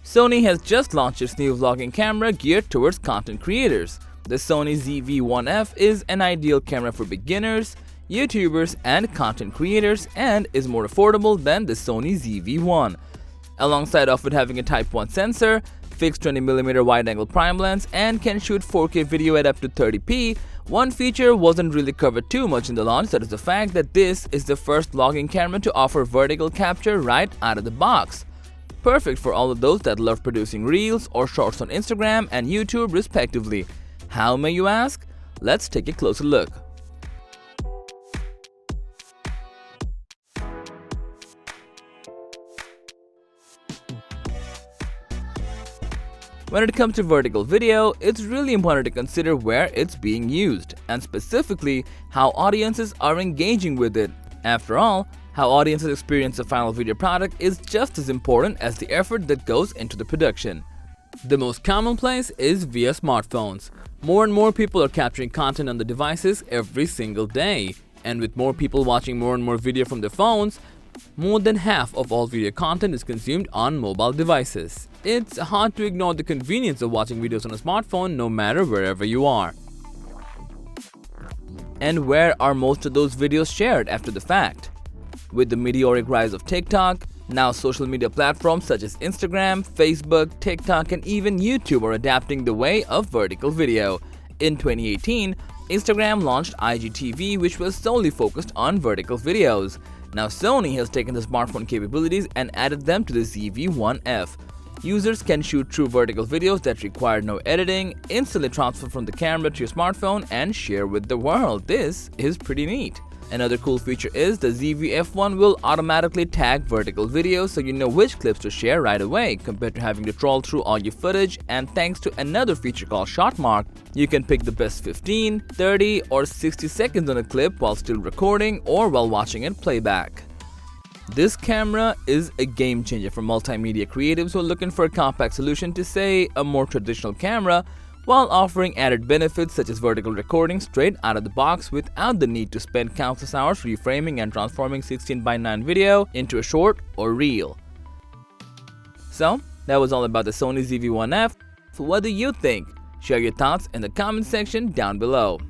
Sony has just launched its new vlogging camera geared towards content creators. The Sony ZV-1F is an ideal camera for beginners, YouTubers, and content creators, and is more affordable than the Sony ZV-1. Alongside of it having a Type 1 sensor, fixed 20mm wide-angle prime lens, and can shoot 4K video at up to 30p, one feature wasn't really covered too much in the launch, that is the fact that this is the first vlogging camera to offer vertical capture right out of the box. Perfect for all of those that love producing reels or shorts on Instagram and YouTube respectively. How, may you ask? Let's take a closer look. When it comes to vertical video, it's really important to consider where it's being used, and specifically how audiences are engaging with it. After all, how audiences experience the final video product is just as important as the effort that goes into the production. The most common place is via smartphones. More and more people are capturing content on the devices every single day, and with more people watching more and more video from their phones, more than half of all video content is consumed on mobile devices. It's hard to ignore the convenience of watching videos on a smartphone no matter wherever you are. And where are most of those videos shared after the fact? With the meteoric rise of TikTok, now social media platforms such as Instagram, Facebook, TikTok, and even YouTube are adapting the way of vertical video. In 2018, Instagram launched IGTV, which was solely focused on vertical videos. Now Sony has taken the smartphone capabilities and added them to the ZV-1F. Users can shoot true vertical videos that require no editing, instantly transfer from the camera to your smartphone, and share with the world. This is pretty neat. Another cool feature is the ZV-F1 will automatically tag vertical videos so you know which clips to share right away, compared to having to trawl through all your footage. And thanks to another feature called Shot Mark, you can pick the best 15, 30, or 60 seconds on a clip while still recording or while watching it playback. This camera is a game changer for multimedia creatives who are looking for a compact solution to, say, a more traditional camera, while offering added benefits such as vertical recording straight out of the box without the need to spend countless hours reframing and transforming 16:9 video into a short or reel. So, that was all about the Sony ZV-1F. So what do you think? Share your thoughts in the comment section down below.